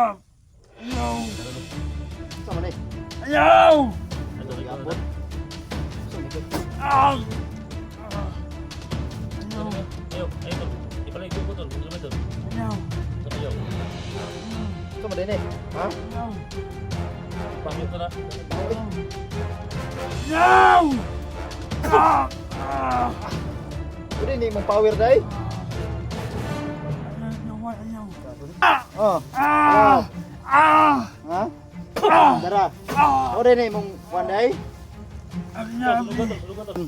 Ayaw! Sama ni. Ayaw! Yapon. Ah! Ayaw, ayaw. Ipalay ko tol. Gamay tol. Ayaw! Ayaw. Sama din eh. Ha? Ayaw! Pangit ko na. Ayaw! Ah! Ah! Pwede ni mong power day. Ayaw! Oh. Ah! Ah! Ha? Ah! Dara. Ah! Pwede ni mong one day. Ayaw! Lugan tol.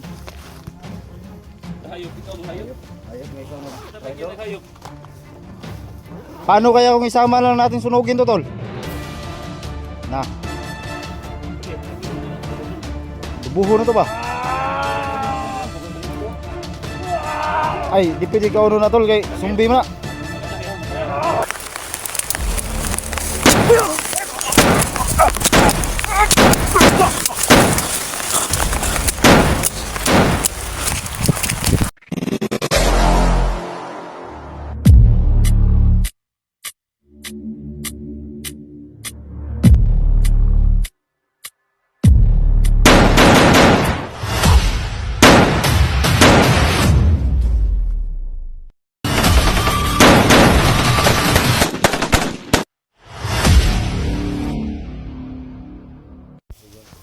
Hayop, ikaw hayop. Ayos nga ikaw na. Dapat kita hayop. Paano kaya kung isama lang natin sunugin to, tol? Na. Buho na to ba? Ay, di pwede ka uno na, tol. Kay sumbi mo na.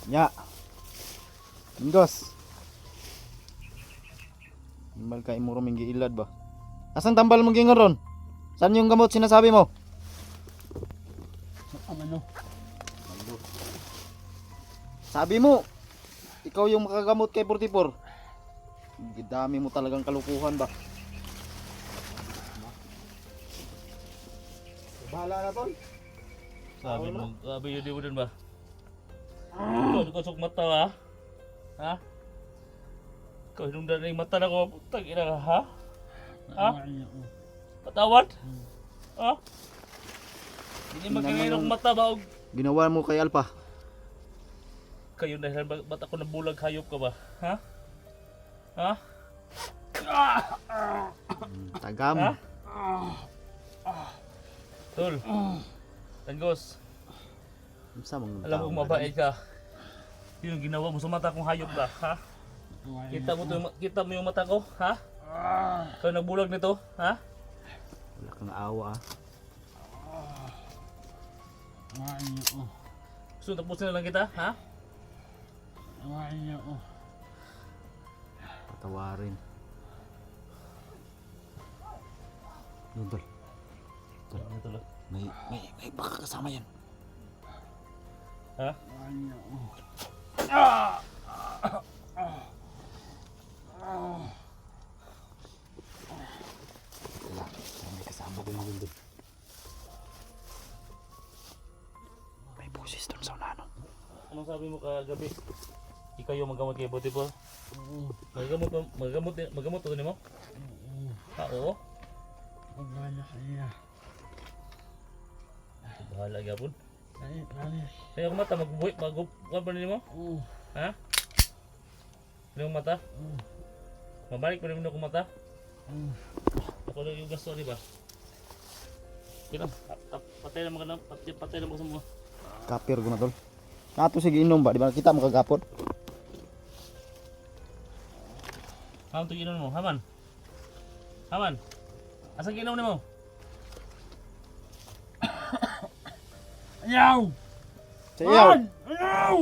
Ya. Minggos. Tambal ka imuro minggi ilad ba? Asan tambal mong gingon ron? Saan yung gamot sinasabi mo? Ano? Sabi mo, ikaw yung makagamot kay 44. Gidami mo talagang kalukuhan ba? Bahala na, tol. Sabi yun di mo dun ba? Ikaw, kusok mata ha? Ha? Ikaw, hinungdan na yung mata na ko. Putang ina ka, ha? Ha? Patawad? Ha? Hindi magkakain ng mata ba? Ginawa mo kay Alpha. Kayo dahil ba't ako nabulag hayop ka ba? Ha? Ha? Tagam. Ha? Tol. Tanggos. Sa mga Alam kong mabait ka. Yun ang ginawa mo sa mata kong hayop ka, ha? Kita mo yung mata ko, ha? Kaya nagbulag nito, ha? Wala kang awa ah. Gusto tapusin na lang kita, ha? Patawarin. Yun, tol. Ano to, May baka kasama yan. ha? Wala. May kasama ko yung doon. May busis doon sa unano. Anong sabi mo kagabi? Ikaw yung magamot kay Beautiful? Magamot to mo? Ha, oo? Bahala gapon. Kaya kung mata, magbuhay, magbuhay pa rin mo? Ha? Ano yung mata? Mabalik pa rin mo kung mata? Ako lang yung gasto, di ba? Patay na mga patay na mga sa mga. Kapir ko na, tol. Nato sige inom ba? Di ba kita makagapot? Haman ito ginom mo, Haman? Haman? Asang ginom ni mo? Ayaw! Sa iyaw. Ayaw!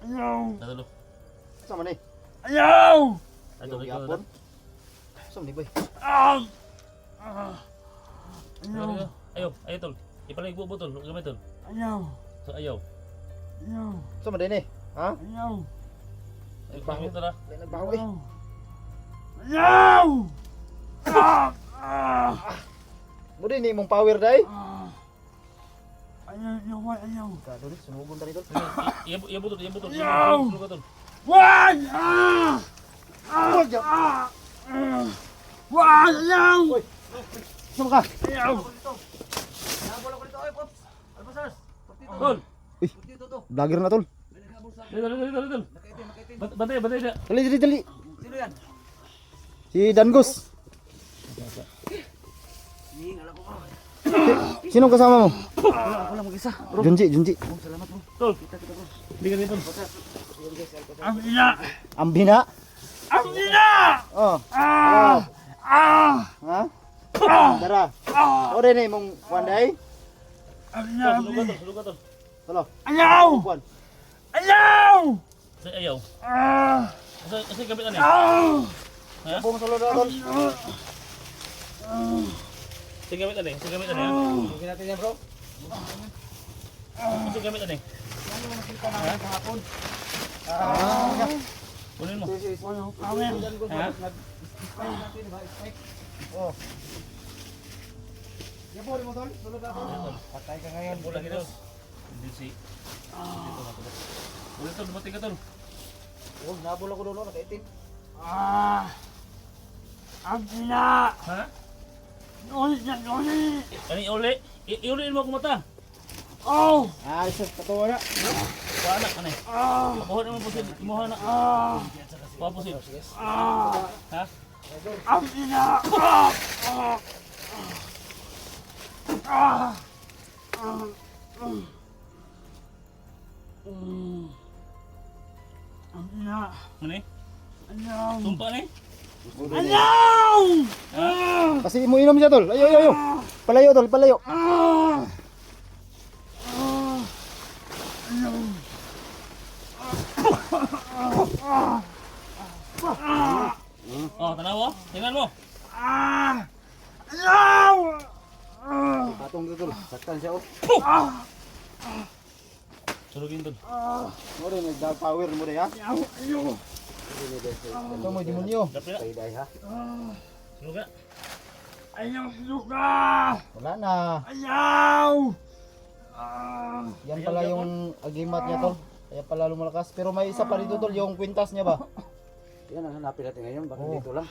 Ayaw! Natulo. Sama ni. Ayaw! Natulo ikaw Yapon. na. Sama ni boy. Ayaw! Ayaw tol. Ipalay ko tol, gamay tol. Ayaw! So ayaw. Ayaw! Sama din eh. Ha? Ayaw! Ay, pangit na. Nagbaho eh. Ayaw! Mo din ni mong power day. Ayaw! Kado ni sunugon tani, tol. Iya butol. Ayaw! Sulo ka tol. Wag! Wag yan. Wag! Ayaw! Sama ka. Ayaw! Tol. Uy. Vlogger na, tol. Tol. Bantay na. Dali. Sino yan? Si Dangos. Sino kasama mo? Ako lang mag-isa. Junji. Oh, salamat bro. Tol. Kita bro. Hindi ka dito. Ang ina! Ambina? Ang ina! Oh. Ah! Ah! Ha? Dara. Ore ni mong wanday? Ang ina! Sulog ka tol. Tolo. Ayaw! Kuan. Ayaw! Sa ayaw. Ah! Kasi gamit ano Ah! Ha? Pong solo tol. Kasi gamit ano Kasi gamit ano Tingnan natin yan bro. Kasi gamit ano Kunin mo. Ha? Oh. Yapori mo tol. Solo ka tol. Patay ka ngayon. Bulan kita. Hindi si. Ulit tol, dumating ka tol. Oh, nabula ko dulo nakaitim. Ah! Ang ina! Ha? Ulit na ulit! Ano yung uli? Iuliin mo akong mata. Oh! Ah, isa katuwa na. Paanak ka na eh. Ah! Pabuhat naman po siya. Imuha na. Ah! Papusin. Ah! Ha? Ang ina! Ah! Ah! Ah! Ah! Ang ina! Ano eh? Ayaw! Tumpa na eh? Ayaw! Ah! Kasi mo inom siya tol. Ayo. Palayo tol, palayo. Ah! Ah! Ayaw! Oh, tanaw oh. Tingnan mo. Ah! Ayaw! Ah! Patong dito tol. Saktan siya oh. Ah! Surugin tol. Ah! Mo rin nagdal power mo rin ha. Ayaw! Ayaw! Ito mo demonyo. Dapat na. Payday ha. Ah! Surug na. Ayaw! Suka! Wala na. Ayaw! Ah! Yan pala yung agimat niya tol. Kaya pala lumalakas. Pero may isa pa dito tol, yung kwintas niya ba? Yan ang hanapin natin ngayon. Baka Oo. dito lang.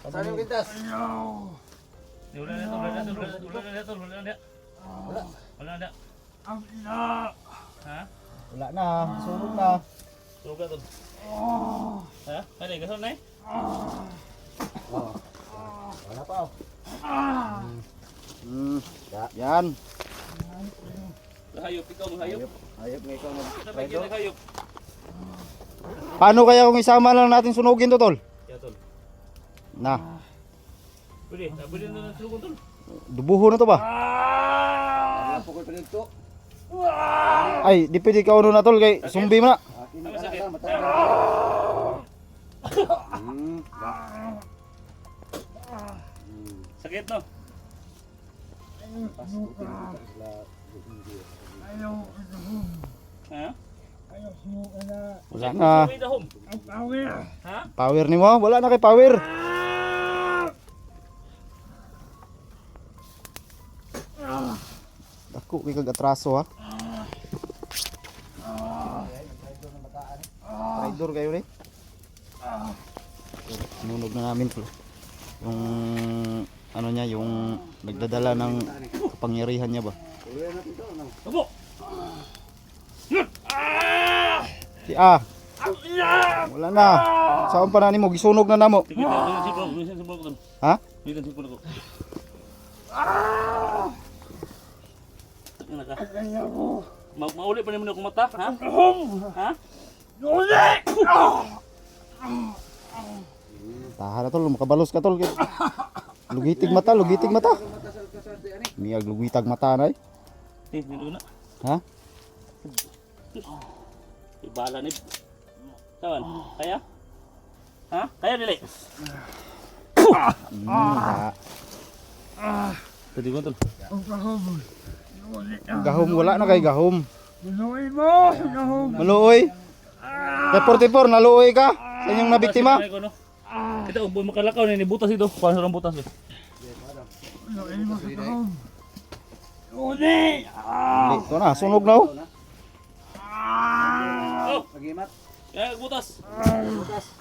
Saan yung kwintas? Ayaw! Wala na tol. Wala na. Wala na. Ang ina! Ha? Wala na. Sunog na. Surug ka tol. Ah! Ha? Ano eh? Gasol na eh? Oo. Wala pa oh. Ah! Yan. Hayop. Ikaw mo hayop. Ayop nga ikaw mag... Dapat kita hayop. Paano kaya kung isama lang natin sunugin to tol? Ya tol. Na. Pwede. Pwede na surugon tol. Dubuho na to ba? Ah! Pukul pa dito. Ay, di pwede ka na tol kay sumbi mo na. Akin Ano na sakit? ka. Matay na. Sakit no? Ayaw! Ha? Ayaw! Sumuka na! Wala na. May dahom. Ang power! Ha? Power ni mo? Wala na kay power. Ah! Ako kay kag atraso ha. Rider kayo ni. Sinunog na namin to. Yung ano niya, yung nagdadala ng kapangyarihan niya ba? Abo! Si A, Ang ina! wala na. Saan pa na mo? Gisunog na namo. Sige, bilisan si Bro ko tol. Ha? Bilisan si Bro ko. Ano ka? Ayaw mo! Mauli pa naman akong mata, ha? Ha? Ulit! Tahan na tol, makabalos ka tol. Lugitig mata. Miyag lugitag mata na eh. Dito na. Ha? Ibala ni. Tawan, kaya? Ha? Kaya dili? Pwede ko tol. Ang kahom! Ulit na! Gahom, wala na kay gahom. Bunuin mo! Kahom! Maluoy. Kay 44, naluoy ka. Sa inyong nabiktima. Kita uboy makalakaw ni butas ito. Paano sa butas eh? Bunuin mo sa kahom! Ulit! Ah! Ito na, sunog na oh. Oh, Pagimat. kaya butas.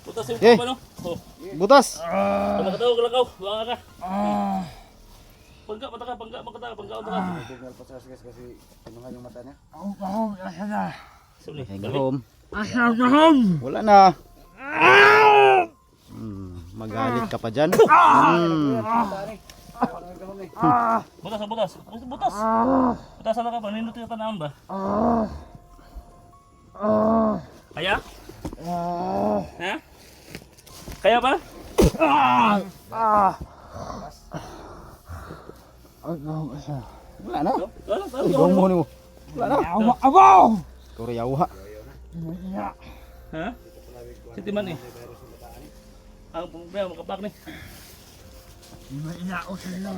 Butas yung Eh. ano? Oh. Butas. Kalakaw, kalakaw. Buang ka. Ah! Pangga mata ka, pangga mata ka. Bugal pa sa asgas kasi tinungan yung mata niya. Ang kahom! Asa na? Suli. Ay, gahom. Asa ang kahom? Wala na. Ah! Magalit ka pa dyan. Tani. Ang gahon eh. Butas, butas. Butas. Butas na ka ba? Nindot yung tanahon ba? Kaya? Ha? Kaya ba? Wala na. Talo. Mo ni mo. Wala na. Abaw! Kuri yawa. Ha? Sitiman eh. Ang problema makapak ni. Ina ko sila.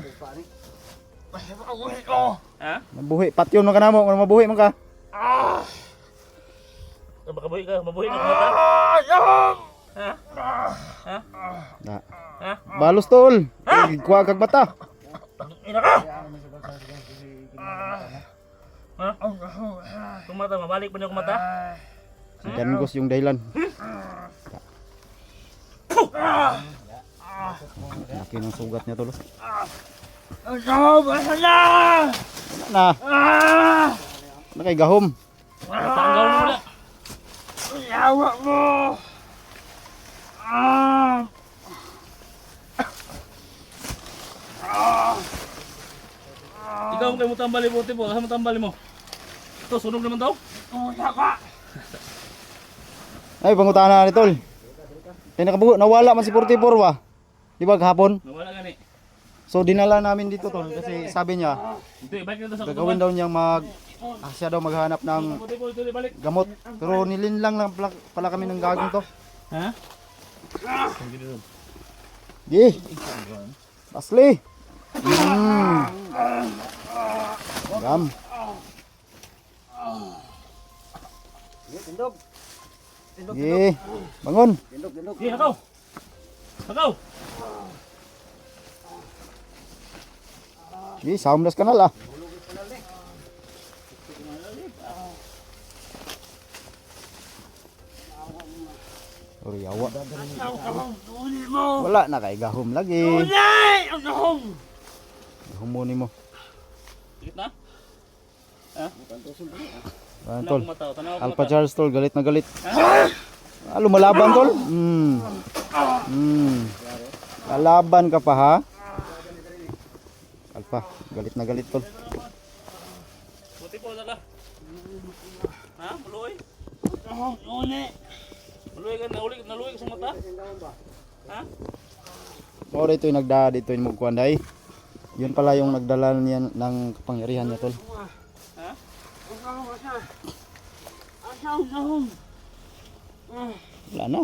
Mabuhi ko! Ha? Mabuhi patyon man kanamo, mabuhi man ka. Makabuhi ka, mabuhi ka mata. Ha? Ha? Na. Ha? Balos tol. Kuha kag mata. Ina ka. Ha? Kung mata, mabalik pa niyo kung mata? Ganggos yung dahilan. Laki ng sugat niya tol. Ikaw, basta na! Na. Na kay gahom. Tanggal mo na. Yawa mo! Ikaw mo kayo mo tambali po, tipo. Saan mo tambali mo? Ito, sunog naman daw. Tuya ka! Ay pangutana ni tol. Kaya nakabugo, nawala man si 44 ba? Di ba kahapon? Nawala gani. So dinala namin dito tol kasi sabi niya Ito, balik na sa gagawin daw niyang siya daw maghanap ng Tipo, ito, balik. gamot. Pero nilinlang lang pala kami ng gagong to. Ha? Gi. Asli. Gam. Tindog. Gi. Bangon. Tindog. Sige, hakaw. Hakaw. Gi, soundless kanal ah. Oriyawa. Uli mo! Wala na kay gahom lagi. Uli! Ang nahong! Gahom mo nimo. Sikit na? Ha? Ano Tanaw tol? ko mata, tanaw ko Alpha mata. Charles tol, galit na galit. Lumalaban tol. Lalaban ka pa ha? Alpha, galit na galit tol. Buti po, dala. Ha? Maluoy? Nahong uli! Maluoy ka, naluoy ka sa mata? Ha? O dito yung dito yung magkuhan day. Yun pala yung nagdala niya ng kapangyarihan niya tol. Ha? Ikaw, basta! Asaw nahong! Wala na.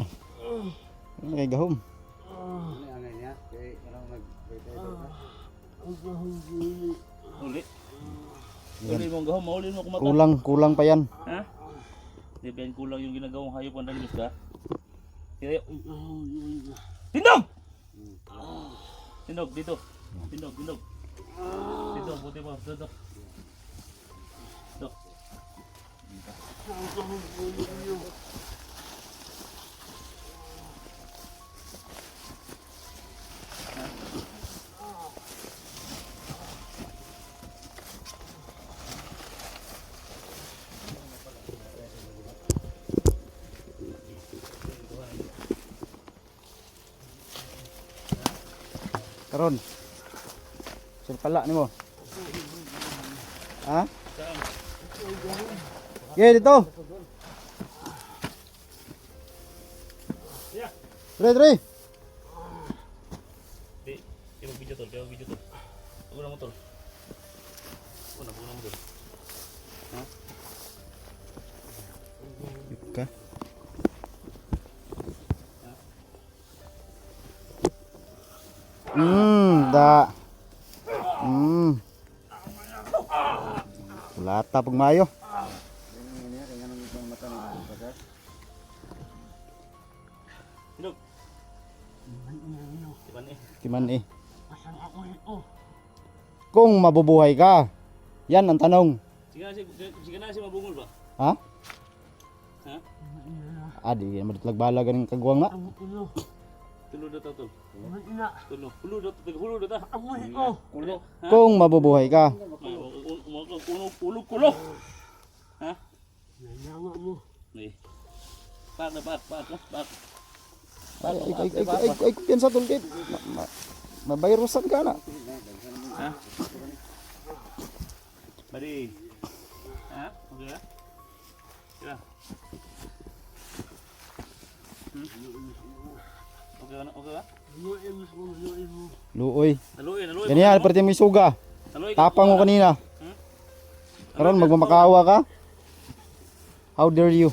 Wala kay gahom. Ano niya? Kay anong Ang nahong uli! Uli. Uli mong gahom, mauli mo kumata. Kulang pa yan. Ha? Di ba yan kulang yung ginagawang hayop ang dalimos ka? Kaya, Ang nahong uli! tindog! Tindog, dito. Tindog. Dito, buti mo, dito. Dito. Ang nahong uli! Karon. Sir pala nimo. Ha? Ye dito. Tre. Di, ibang video tol, Huwag na mo tol. Huwag na mo tol. Okay. Da. Lata pag mayo. Tindog. Timan eh. Timan eh. Asan ako ito? Kung mabubuhay ka. Yan ang tanong. Sige na si mabungol ba? Ha? Ha? Di madutlag-bala ganing kagwang na. Ang ulo! Tulo na to tol. Ang ina! Tulo. Hulo na ta. Ang uli ko! Kulo. Ha? Kung mabubuhay ka. Kulo. Ha? Nanyawa mo! Eh. Pak. Ay, kumpiyansa tol kay. Mabayrusan ka na. Ha? Badi. Ha? Okay ya? Ya. Okay na, okay ba? Luin mo, luin mo. Luoy. Naluin, naluin. Ganyan, pwede mo isuga. Naluin. Tapang mo kanina. Hmm? Karon magmamakawa ka? How dare you?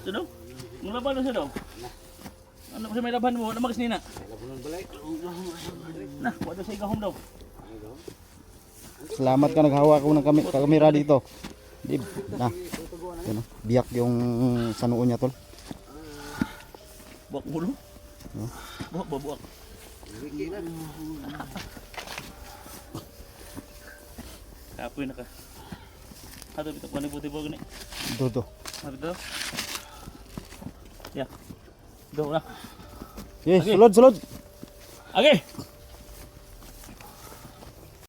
Sino? Mula ba na siya daw? Ano kasi may laban mo? Ano magas nina? Labunan balay. Nah, wala sa igahom daw. Salamat ka naghawak ko ng kamera dito. Di, na. Yun, oh. Biyak yung sa noo niya tol. Buwak mulo. No? Buwak ba buwak? Wiki na. Kapoy na ka. Ato bitaw ko ni puti po gani. Dodo. Mari daw. Ya. Do na. Yes, sulod, sulod. Okay.